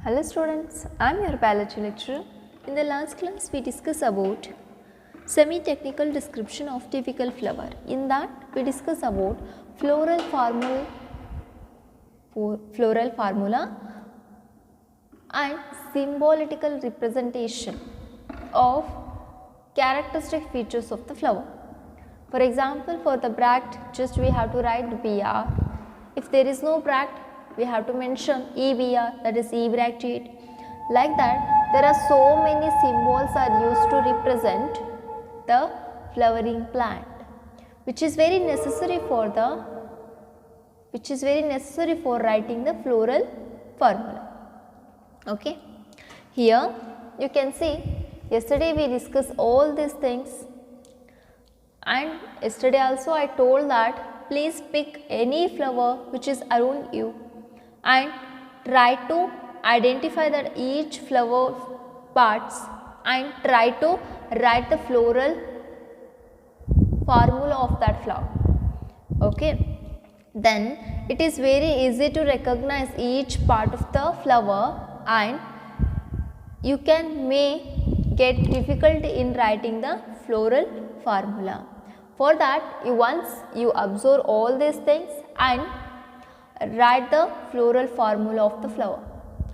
Hello students, I am your biology lecturer. In the last class we discussed about semi-technical description of typical flower. In that we discussed about floral formula and symbolical representation of characteristic features of the flower. For example, for the bract just we have to write BR. If there is no bract, we have to mention EBR, that is ebracteate. Like that, there are so many symbols are used to represent the flowering plant, which is very necessary for writing the floral formula. Okay. Here you can see yesterday we discussed all these things, and yesterday also I told that please pick any flower which is around you and try to identify that each flower parts and try to write the floral formula of that flower. Okay. Then it is very easy to recognize each part of the flower, and you may get difficulty in writing the floral formula. For that, once you observe all these things and write the floral formula of the flower.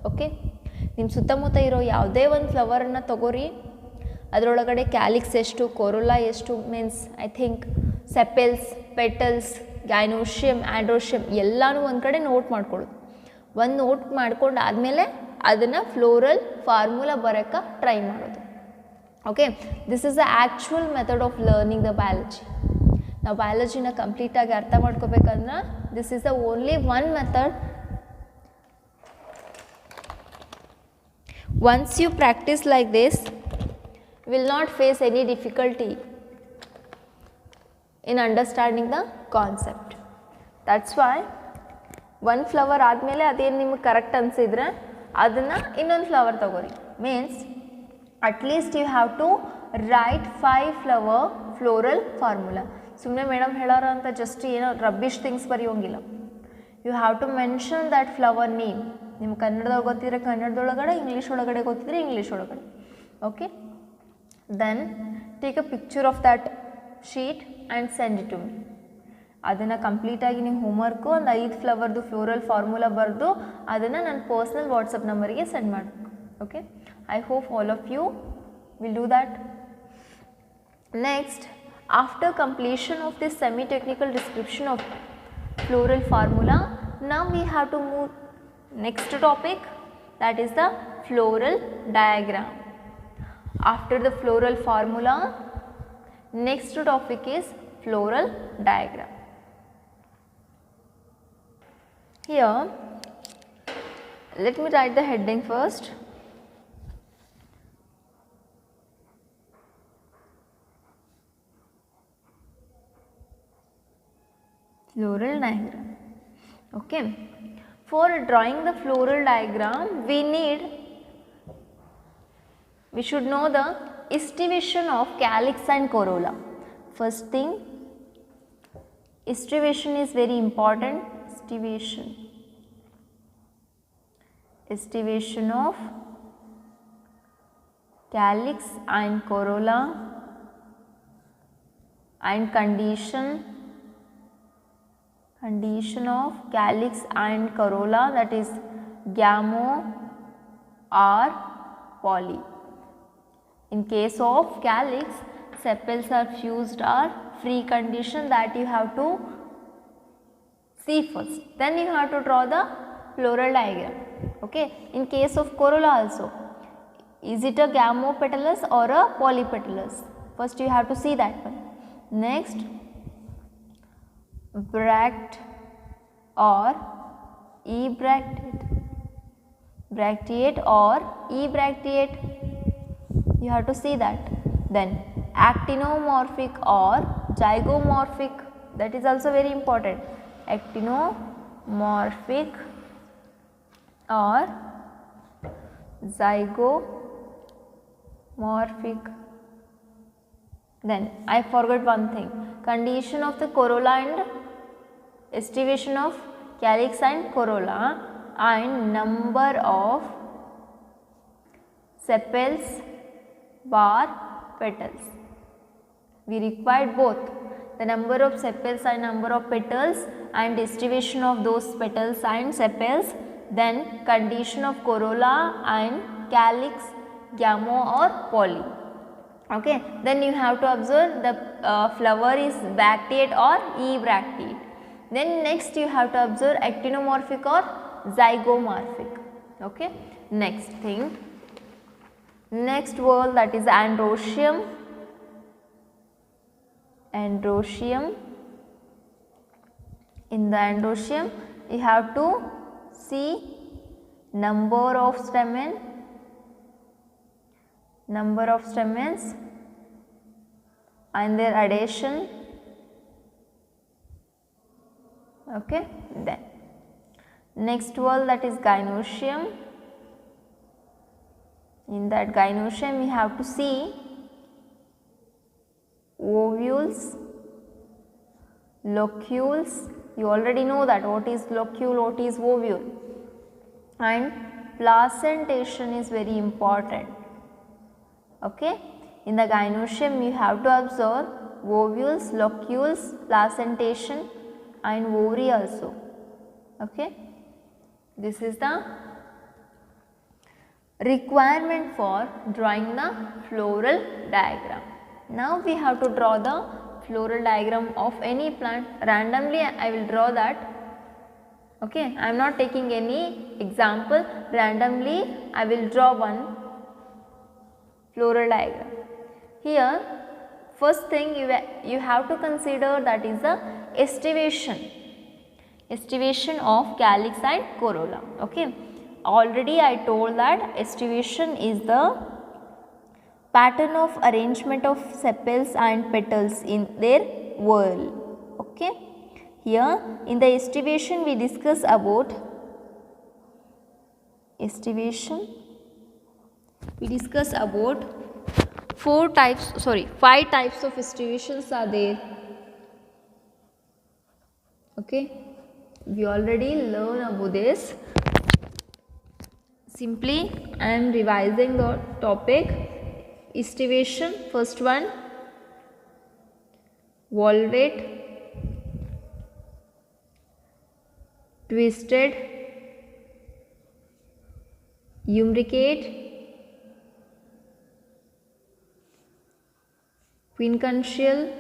Okay. ನಿಮ್ಮ ಸುತ್ತಮುತ್ತ ಇರೋ ಯಾವುದೇ ಒಂದು ಫ್ಲವರನ್ನು ತಗೋರಿ, ಅದರೊಳಗಡೆ calyx ಎಷ್ಟು, corolla ಎಷ್ಟು, means I think ಸೆಪೆಲ್ಸ್, petals, ಗೈನೋಷಿಯಮ್, ಆಂಡ್ರೋಷಿಯಮ್ ಎಲ್ಲನೂ ಒಂದು ಕಡೆ ನೋಟ್ ಮಾಡ್ಕೊಳ್ಳೋದು. ಒಂದು ನೋಟ್ ಮಾಡ್ಕೊಂಡು ಆದಮೇಲೆ ಅದನ್ನು ಫ್ಲೋರಲ್ ಫಾರ್ಮುಲಾ ಬರೋಕ್ಕೆ ಟ್ರೈ ಮಾಡೋದು. Okay, this is the actual method of learning the biology. ನಾವು ಬಯಾಲಜಿನ ಕಂಪ್ಲೀಟಾಗಿ ಅರ್ಥ ಮಾಡ್ಕೋಬೇಕಂದ್ರೆ this is the only one method. Once you practice like this, will not face any difficulty in understanding the concept. That's why one flower ಆದಮೇಲೆ ಅದೇನು ನಿಮಗೆ correct ಅನಿಸಿದ್ರೆ ಅದನ್ನು ಇನ್ನೊಂದು ಫ್ಲವರ್ ತಗೋರಿ. Means at least you have to write 5 flower floral formula. ಸುಮ್ಮನೆ madam ಹೇಳೋರು ಅಂತ ಜಸ್ಟ್ ಏನೋ ರಬ್ಬಿಶ್ ಥಿಂಗ್ಸ್ ಬರೆಯೋಂಗಿಲ್ಲ. You have to mention that flower name. ನಿಮ್ಮ ಕನ್ನಡದಾಗ ಗೊತ್ತಿದ್ರೆ ಕನ್ನಡದೊಳಗಡೆ, ಇಂಗ್ಲೀಷ್ ಒಳಗಡೆ ಗೊತ್ತಿದ್ರೆ ಇಂಗ್ಲೀಷ್ ಒಳಗಡೆ. Okay. Then take a picture of that sheet and send it to me. ಅದನ್ನು ಕಂಪ್ಲೀಟಾಗಿ ನೀವು ಹೋಮ್ವರ್ಕು ಒಂದು 5 ಫ್ಲವರ್ದು ಫ್ಲೋರಲ್ ಫಾರ್ಮುಲಾ ಬರೆದು ಅದನ್ನು ನನ್ನ ಪರ್ಸ್ನಲ್ ವಾಟ್ಸಪ್ ನಂಬರಿಗೆ ಸೆಂಡ್ ಮಾಡಬೇಕು. Okay, I hope all of you will do that. Next, after completion of this semi technical description of floral formula, now we have to move next topic, that is the floral diagram. After the floral formula, next topic is floral diagram. Here, let me write the heading first. Floral diagram. Okay. For drawing the floral diagram, we should know the estivation of calyx and corolla. First thing, estivation is very important. Estivation of calyx and corolla, and condition of calyx and corolla, that is gamo or poly. In case of calyx, sepals are fused or free condition, that you have to see first. Then you have to draw the floral diagram. Okay. In case of corolla also, is it a gamopetalous or a polypetalous? First you have to see that one. Next, bract or ebracteate. Bracteate or ebracteate, you have to see that. Then actinomorphic or zygomorphic, that is also very important. Actinomorphic or zygomorphic. Then I forgot one thing, condition of the corolla and estivation of calyx and corolla, and number of sepals, bar, petals. We required both, the number of sepals and number of petals and distribution of those petals and sepals, then condition of corolla and calyx, gymo or poly. Okay. Then you have to observe the flower is bracteate or ebracteate. Then next you have to observe actinomorphic or zygomorphic. Okay. Next thing, next word, that is androecium. Androecium. In the androecium you have to see number of stamens and their adhesion. Okay. Then next word, that is gynoecium. In that gynoecium we have to see ovules, locules. You already know that what is locule, what is ovule, and placentation is very important. Okay. In the gynoecium you have to observe ovules, locules, placentation and ovary also. Okay. This is the requirement for drawing the floral diagram. Now we have to draw the floral diagram of any plant. Randomly I will draw that. Okay. I am not taking any example, randomly I will draw one floral diagram. Here first thing you have to consider, that is the estivation of calyx and corolla. Okay. Already I told that estivation is the pattern of arrangement of sepals and petals in their whorl. Okay. Here in the estivation we discuss about five types of estivations are there. Okay. We already learned about this. Simply I am revising the topic. Estivation, first one, volvate, twisted, imbricate, quincuntial,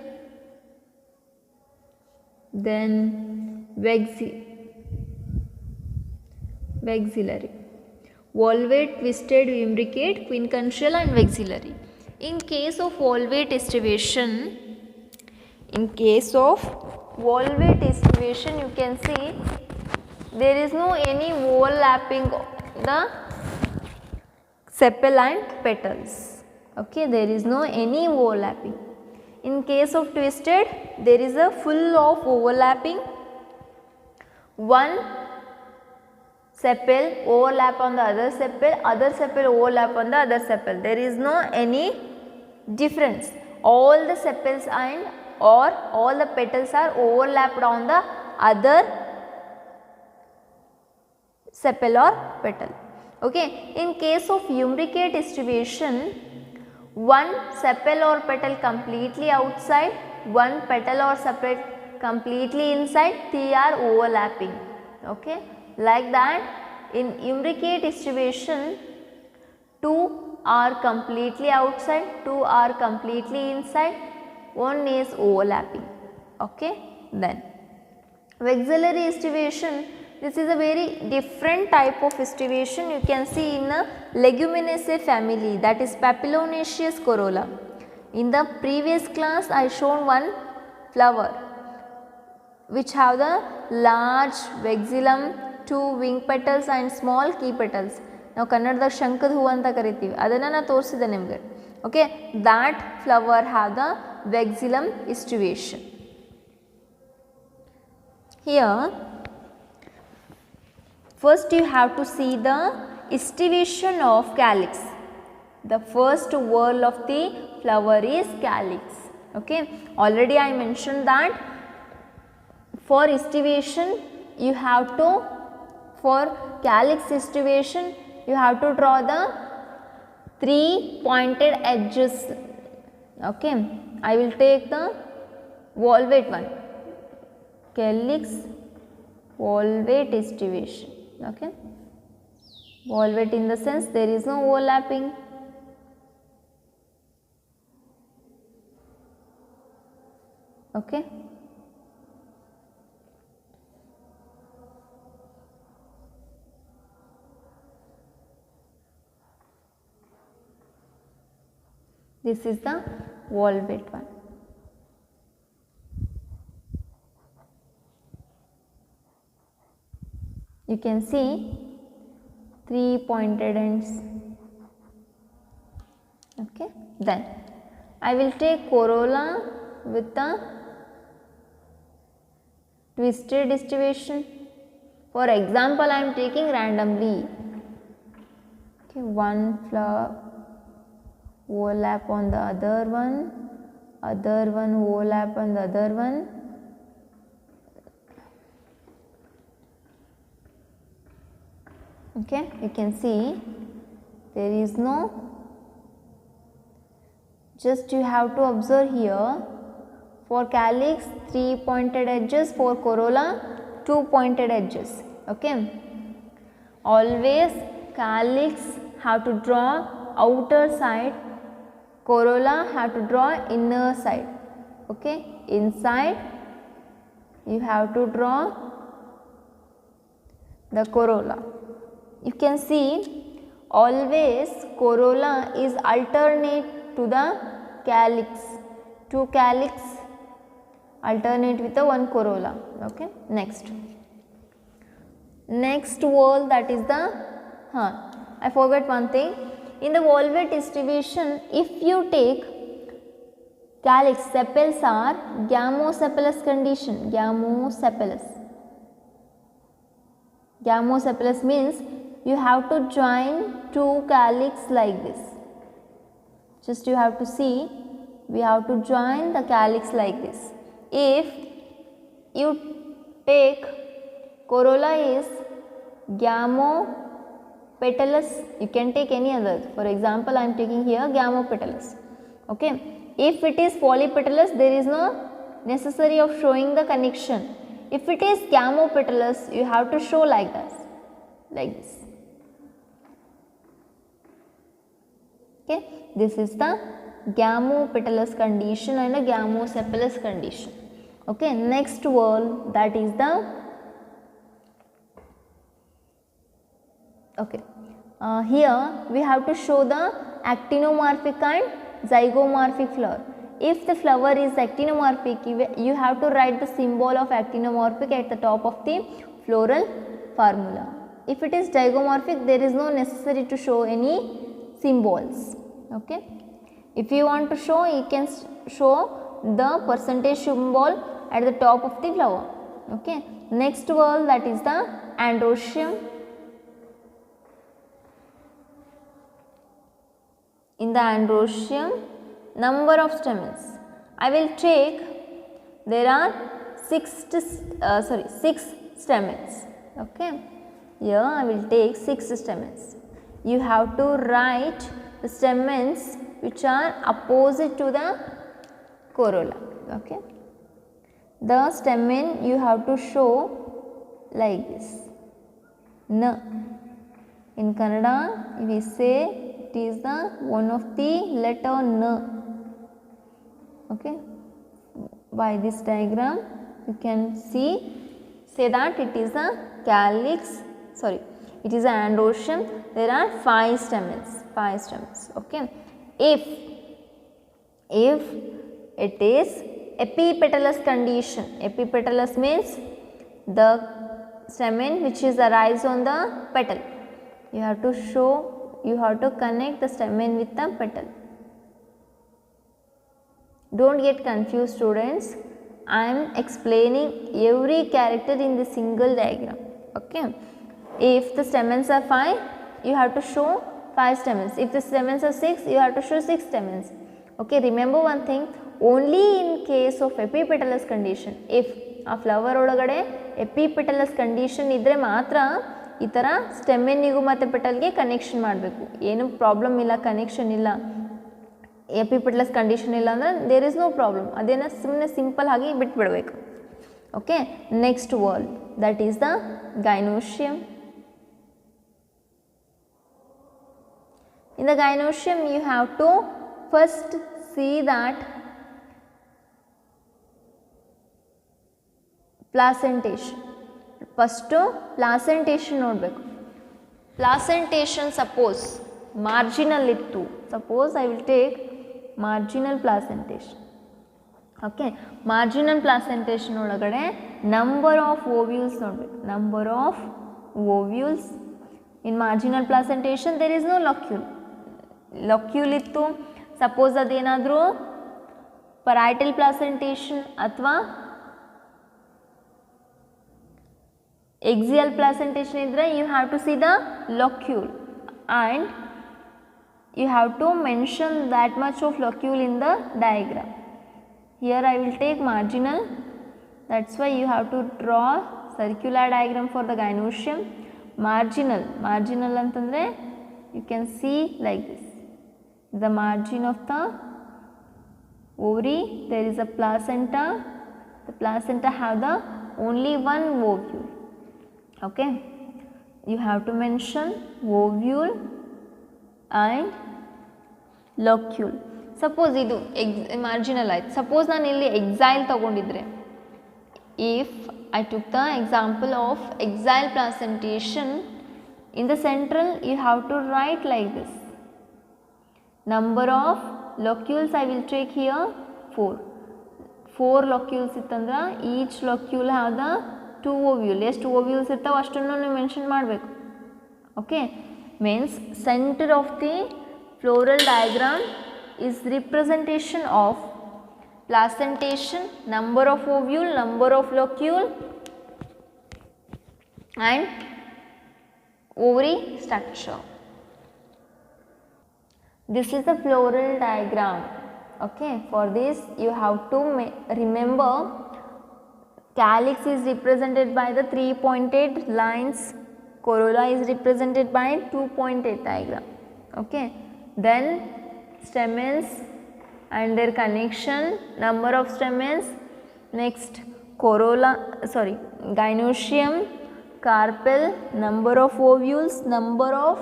then vexillary. Volvate, twisted, imbricate, quincuntial and vexillary. In case of volvate estivation, you can see there is no any overlapping the sepal and petals. Okay, there is no any overlapping. In case of twisted, there is a full of overlapping. One sepal overlap on the other sepal overlap on the other sepal. There is no any difference. All the sepals and or all the petals are overlapped on the other sepal or petal. Okay. In case of imbricate estivation, one sepal or petal completely outside, one petal or sepal completely inside, they are overlapping. Okay. Like that, in imbricate estivation, two are completely outside, two are completely inside, one is overlapping. Okay. Then vexillary estivation, this is a very different type of estivation. You can see in a Leguminosae family, that is Papilionaceous corolla. In the previous class I shown one flower which have the large vexillum, two wing petals and small key petals. Now ಕನ್ನಡದಾಗ ಶಂಕದ ಹೂ ಅಂತ ಕರಿತೀವಿ, ಅದನ್ನು ನಾನು ತೋರಿಸಿದೆ ನಿಮಗೆ. Okay, that flower have the vexillum estivation. Here first you have to see the estivation of calyx. The first whorl of the flower is calyx. Okay, already I mentioned that for estivation you have to, for calyx estivation you have to draw the 3 pointed edges. Okay, I will take the valvate one, calyx valvate distribution. Okay, valvate in the sense there is no overlapping. Okay, this is the valvate one. You can see 3 pointed ends. Okay, then I will take corolla with the twisted distribution. For example, I am taking randomly. Okay, one flower overlap on the other one overlap on the other one. Okay, you can see there is no, just you have to observe here, for calyx 3 pointed edges, for corolla 2 pointed edges. Okay, always calyx have to draw outer side, corolla have to draw inner side. Okay, inside you have to draw the corolla. You can see always corolla is alternate to the calyx, two calyx alternate with the one corolla. Okay, next wall, that is the I forgot one thing. In the valvate distribution, if you take calyx, sepals are gamosepalous condition. Gamosepalous means you have to join two calyx like this. Just you have to see, we have to join the calyx like this. If you take corolla is gamopetalous, you can take any other. For example, I am taking here gamopetalous. Okay, if it is polypetalous, there is no necessary of showing the connection. If it is gamopetalous, you have to show like this, like this. Okay, this is the gamopetalous condition and a gamosepalous condition. Okay, next word, that is the here we have to show the actinomorphic and zygomorphic flower. If the flower is actinomorphic, you have to write the symbol of actinomorphic at the top of the floral formula. If it is zygomorphic, there is no necessary to show any symbols. Okay, if you want to show, you can show the percentage symbol at the top of the flower. Okay, next word, that is the androecium. In the androecium, number of stamens, I will take, there are 6 stamens. Okay, here I will take 6 stamens. You have to write the stamens which are opposite to the corolla. Okay, the stamen you have to show like this. N. In Kannada we say it is the one of the letter N. Okay, by this diagram you can say that it is a calyx, it is an androecium. There are 5 stamens. Okay, if it is epipetalous condition, epipetalous means the stamen which is arise on the petal, you have to connect the stamen with the petal. Don't get confused, students, I am explaining every character in the single diagram. Okay, if the stamens are 5, you have to show 5 stamens. If the stamens are 6, you have to show 6 stamens. Okay, remember one thing, only in case of epipetalous condition, if a flower odagade epipetalous condition idre matra ಈ ಥರ ಸ್ಟೆಮ್ಮಿನಿಗೂ ಮತ್ತು ಪೆಟಲ್ಗೆ connection ಮಾಡಬೇಕು. ಏನು problem ಇಲ್ಲ, connection ಇಲ್ಲ, ಎಪಿಪೆಟಲಸ್ condition ಇಲ್ಲ ಅಂದರೆ there is no problem. ಅದೇನ ಸುಮ್ಮನೆ ಸಿಂಪಲ್ ಆಗಿ ಬಿಟ್ಬಿಡಬೇಕು. Okay, next word that is the gynoecium. In the gynoecium you have to first see that placentation. First placentation ನೋಡಬೇಕು. Placentation suppose marginal ಇತ್ತು, suppose I will take marginal placentation. Okay, marginal placentation ಒಳಗಡೆ number of ovules ನೋಡಬೇಕು. Number of ovules in marginal placentation there is no locule. Locule ಇತ್ತು, suppose ಅದೇನಾದರೂ parietal placentation ಅಥವಾ axial placentation ಇದ್ದರೆ you have to see the locule and you have to mention that much of locule in the diagram. Here I will take marginal, that's why you have to draw circular diagram for the gynoecium. Marginal antandre you can see like this, the margin of the ovary, there is a placenta, the placenta have the only one ovule. Okay, you have to mention ovule and locule. Suppose ಇದು marginal ಆಯ್ತು. Suppose ನಾನು ಇಲ್ಲಿ axile ತಗೊಂಡಿದ್ರೆ, if I took the example of axile placentation, in the central you have to write like this. Number of locules I will take here 4 locules ಇತ್ತಂದ್ರೆ each locule have the 2 ovule. ಎಷ್ಟು ovules ಇರ್ತಾವೆ ಅಷ್ಟನ್ನು ನೀವು mention ಮಾಡಬೇಕು. Okay, means center of the floral diagram is representation of placentation, number of ovule, number of locule and ovary structure. This is the floral diagram. Okay, for this you have to remember calyx is represented by the 3 pointed lines, corolla is represented by 2 pointed diagram. Okay, then stamens and their connection, number of stamens, next corolla, sorry, gynoecium, carpel, number of ovules, number of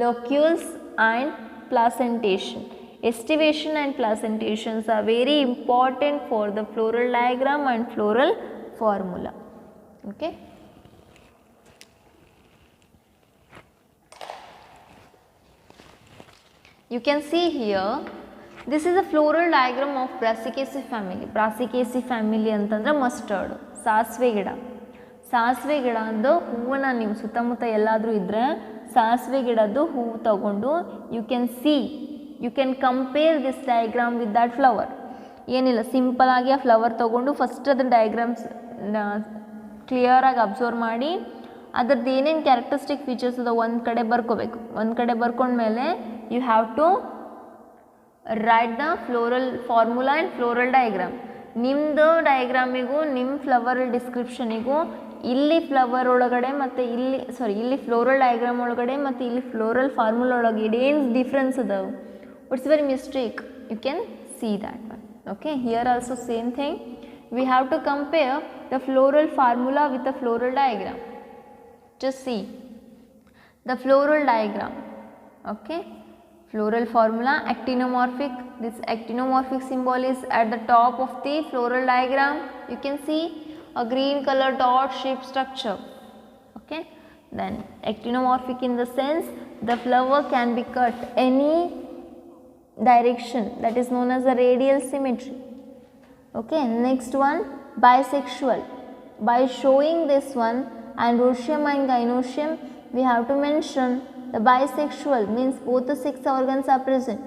locules and placentation. Estivation and placentations are very important for the floral diagram and floral formula. Okay, you can see here, this is a floral diagram of Brassicaceae family. Brassicaceae family ಅಂತಂದ್ರೆ mustard, ಸಾಸಿವೆ ಗಿಡ. ಸಾಸಿವೆ ಗಿಡದ ಹೂವನ್ನು ನೀವು ಸುತ್ತಮುತ್ತ ಎಲ್ಲಾದರೂ ಇದ್ದರೆ ಸಾಸಿವೆ ಗಿಡದ್ದು ಹೂವು ತಗೊಂಡು you can compare this diagram with that flower. ಏನಿಲ್ಲ, ಸಿಂಪಲಾಗಿ ಆ ಫ್ಲವರ್ ತೊಗೊಂಡು ಫಸ್ಟ್ ಅದನ್ನ ಡಯಾಗ್ರಾಮ್ಸ್ ಕ್ಲಿಯರಾಗಿ ಅಬ್ಸರ್ವ್ ಮಾಡಿ ಅದ್ರದ್ದು ಏನೇನು ಕ್ಯಾರೆಕ್ಟರಿಸ್ಟಿಕ್ ಫೀಚರ್ಸ್ ಅದ ಒಂದು ಕಡೆ ಬರ್ಕೋಬೇಕು. ಒಂದು ಕಡೆ ಬರ್ಕೊಂಡ್ಮೇಲೆ you have to write the floral formula and floral diagram. ನಿಮ್ಮದು ಡಯಾಗ್ರಾಮಿಗೂ ನಿಮ್ಮ ಫ್ಲವರ್ ಡಿಸ್ಕ್ರಿಪ್ಷನಿಗೂ ಇಲ್ಲಿ ಫ್ಲವರ್ ಒಳಗಡೆ ಮತ್ತು ಇಲ್ಲಿ ಫ್ಲೋರಲ್ ಡಯಾಗ್ರಾಮ್ ಒಳಗಡೆ ಮತ್ತು ಇಲ್ಲಿ ಫ್ಲೋರಲ್ ಫಾರ್ಮುಲಾ ಒಳಗೆ ಏನು ಡಿಫ್ರೆನ್ಸ್ ಅದಾವೆ, it's very mistake, you can see that one. Okay, here also same thing, we have to compare the floral formula with the floral diagram. Just see the floral diagram. Okay, floral formula, actinomorphic. This actinomorphic symbol is at the top of the floral diagram. You can see a green color dot shape structure. Okay, then actinomorphic in the sense the flower can be cut any direction, that is known as the radial symmetry. Okay, next one, bisexual. By showing this one, androecium and gynoecium, we have to mention the bisexual, means both the sex organs are present.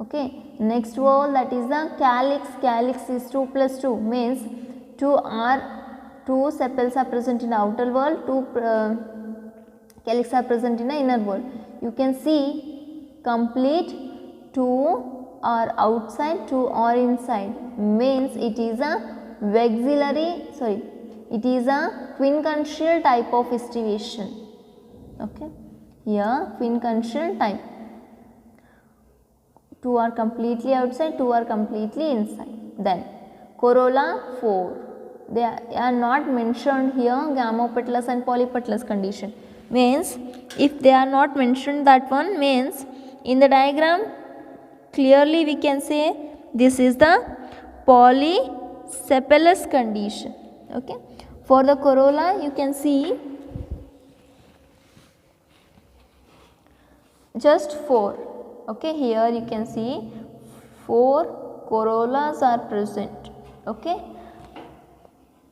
Okay, next word, that is the calyx. Calyx is 2 plus 2, means 2 sepals are present in the outer wall, 2 calyx are present in the inner wall. You can see complete 2 are outside, 2 are inside, means it is a It is a quincunxial type of estivation. Okay, here quincunxial type. Two are completely outside, two are completely inside. Then corolla 4. They are not mentioned here, gamopetalous and polypetalous condition. Means if they are not mentioned, that one means in the diagram clearly we can say this is the polysepalous condition. Okay. For the corolla you can see just 4. Okay, here you can see 4 corollas are present. Okay,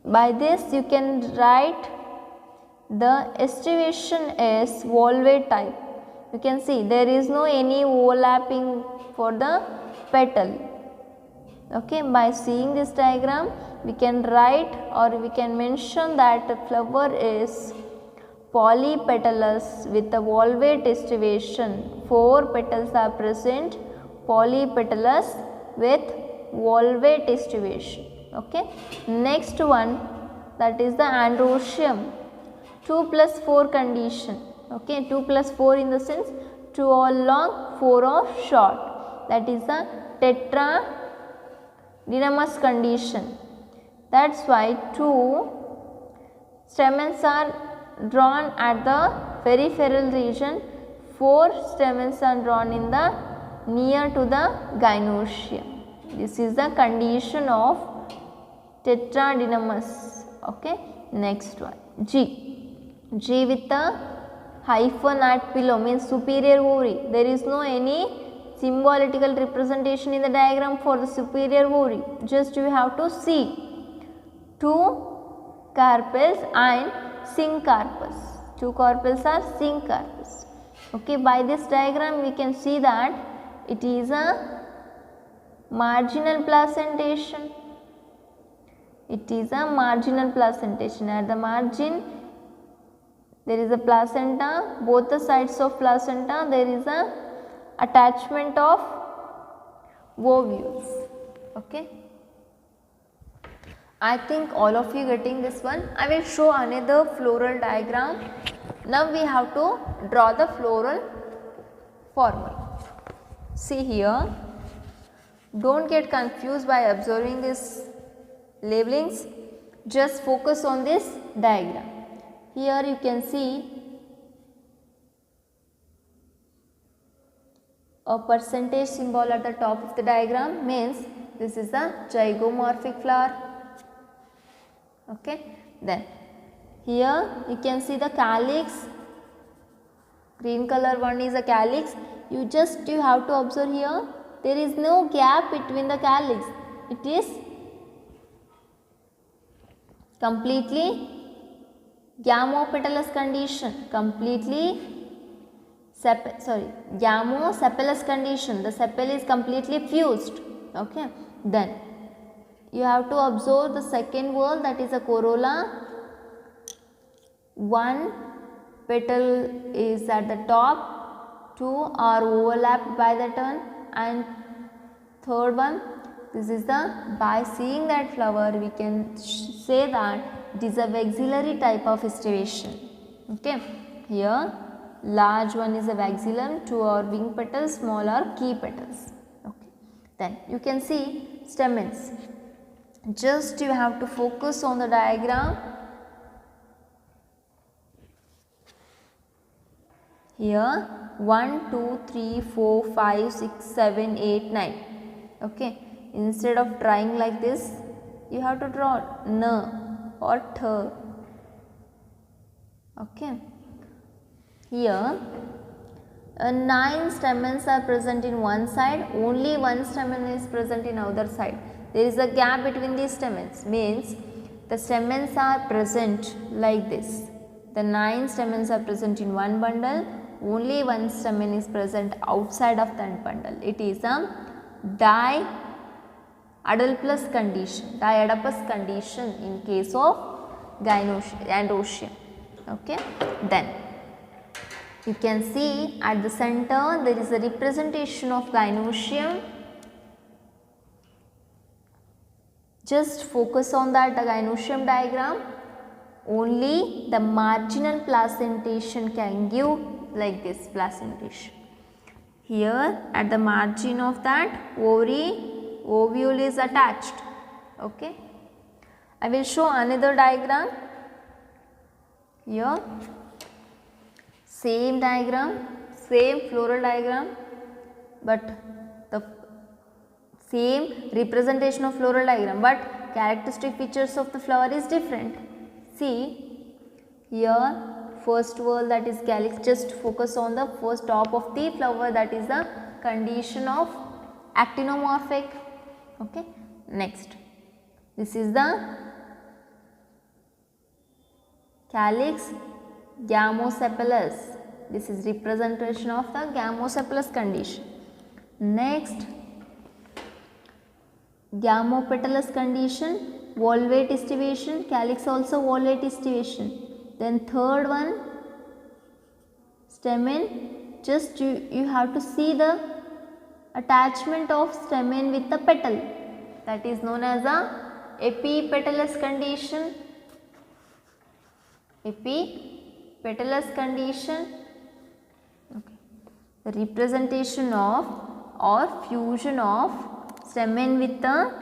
by this you can write the estivation is valvate type. You can see there is no any overlapping for the petal. Okay, by seeing this diagram we can write or we can mention that the flower is polypetalous with a valvate estivation. 4 petals are present, polypetalous with valvate estivation. Okay. Next one, that is the androecium, 2 plus 4 condition. Okay, 2 plus 4 in the sense 2 are long, 4 are short. That is the tetradynamous condition. That's why 2 stamens are drawn at the peripheral region, 4 stamens are drawn in the near to the gynoecium. This is the condition of tetradynamous. Okay. Next one, G with the hyphen at below means superior ovary. There is no any symbolical representation in the diagram for the superior ovary. Just you have to see 2 carpels and syncarpus. 2 carpels are syncarpus. Okay, by this diagram we can see that it is a marginal placentation. It is a marginal placentation. At the margin there is a placenta, both the sides of placenta there is a attachment of ovules. Okay. I think all of you getting this one. I will show another floral diagram. Now we have to draw the floral formula. See here, don't get confused by observing these labelings, just focus on this diagram. Here you can see a percentage symbol at the top of the diagram, means this is a zygomorphic flower. Okay. Then here you can see the calyx, green color one is a calyx. You have to observe here, there is no gap between the calyx. It is completely gamopetalous condition, completely gamosepalous condition. The sepal is completely fused. Okay. Then you have to observe the second wall, that is a corolla. 1 petal is at the top, 2 are overlapped by the turn, and third one, this is the, by seeing that flower we can say that it is a vexillary type of estivation. Okay. Here large one is a vexillum, 2 are wing petals, small are key petals. Okay. Then you can see stamens. Just you have to focus on the diagram. Here 1, 2, 3, 4, 5, 6, 7, 8, 9. Okay. Instead of drawing like this, you have to draw N or Th. Okay. Here 9 stamens are present in one side, only 1 stamen is present in other side. There is a gap between these stamens, means the stamens are present like this. The 9 stamens are present in one bundle, only 1 stamen is present outside of that bundle. It is a diadapous condition, diadapous condition in case of androecium. Okay. Then you can see at the center there is a representation of gynoecium. Just focus on that gynoecium diagram. only the marginal placentation can give like this placentation. Here at the margin of that ovule is attached. Okay. I will show another diagram. Here same diagram, same floral diagram, but the same representation of floral diagram, but characteristic features of the flower is different. See here, first whorl, that is calyx, just focus on the first top of the flower, that is the condition of actinomorphic. Okay. Next, this is the calyx gamosepalous. This is representation of the gamosepalous condition. Next, gamopetalous condition, volvate estivation, calyx also volvate estivation. Then third one, stamen, just you have to see the attachment of stamen with the petal, that is known as a epipetalous condition. Epipetalous condition. Okay. The representation of or fusion of stamen with the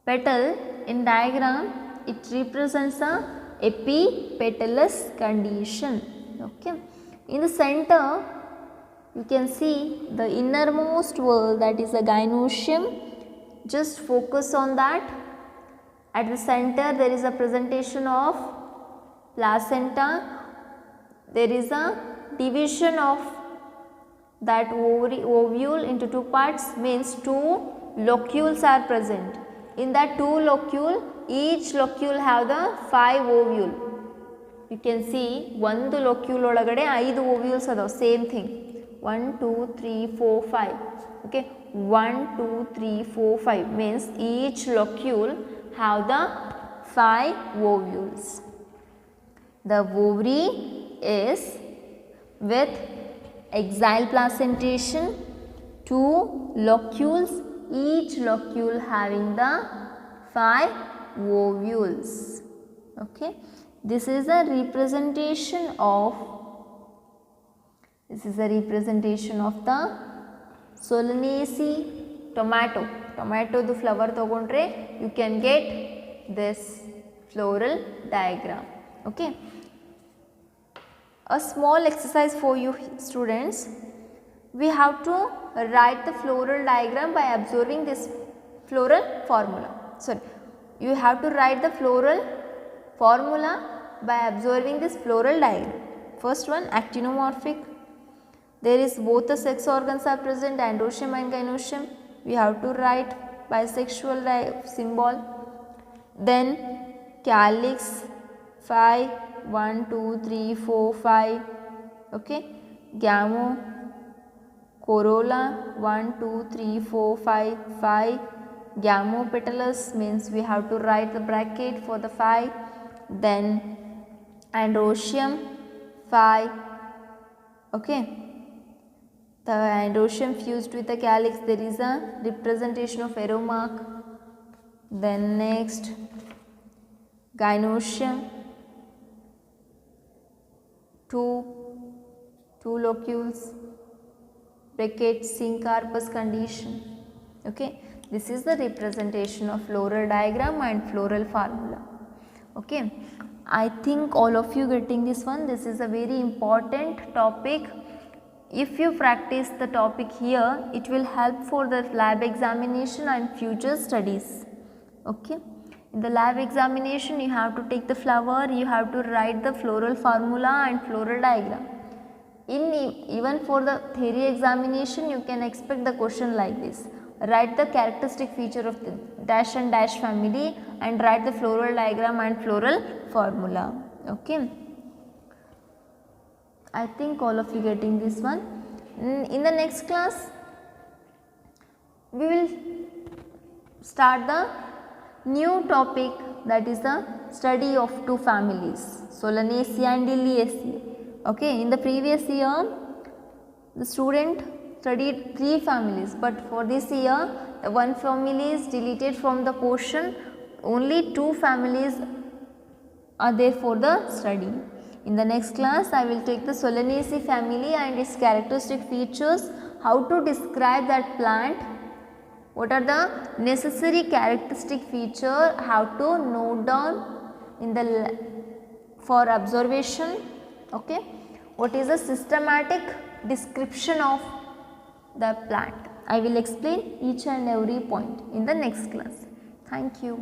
petal in diagram, it represents a epipetalous condition. Okay. In the center you can see the innermost whorl, that is a gynoecium. Just focus on that. At the center there is a presentation of placenta. There is a division of that ovule into two parts, means two locules are present. In that two locule, each locule have the 5 ovule. You can see one locule odagade 5 ovules adav, same thing. 1, 2, 3, 4, 5. Okay, 1, 2, 3, 4, 5 means each locule have the 5 ovules. The ovary is with axile placentation, 2 locules, each locule having the 5 ovules. Okay, this is a representation of the Solanaceae tomato. Tomato the flower tagondre you can get this floral diagram. Okay. A small exercise for you students. We have to write the floral diagram by observing this floral formula. Sorry, you have to write the floral formula by observing this floral diagram. First one, actinomorphic. There is both the sex organs are present, androecium and gynoecium. We have to write bisexual symbol. Then calyx 5, 1, 2, 3, 4, 5. Okay. Gamo, corolla 1, 2, 3, 4, 5, 5. Gamopetalous means we have to write the bracket for the 5. Then androecium 5. Okay. The androecium fused with the calyx, there is a representation of arrow mark. Then next, gynoecium, 2 locules, bracket syncarpous condition. Okay, this is the representation of floral diagram and floral formula. Okay, I think all of you getting this one. This is a very important topic. If you practice the topic here, it will help for the lab examination and future studies. Okay. In the lab examination, you have to take the flower, you have to write the floral formula and floral diagram. Even for the theory examination, you can expect the question like this. Write the characteristic feature of the dash and dash family and write the floral diagram and floral formula. Okay. I think all of you getting this one. In the next class, we will start the new topic, that is the study of two families, Solanaceae and Liliaceae. Okay, in the previous year, the student studied 3 families, but for this year, the one family is deleted from the portion. only 2 families are there for the study. In the next class, I will take the Solanaceae family and its characteristic features, how to describe that plant, what are the necessary characteristic feature, how to note down in the for observation, okay. What is the systematic description of the plant. I will explain each and every point in the next class. Thank you.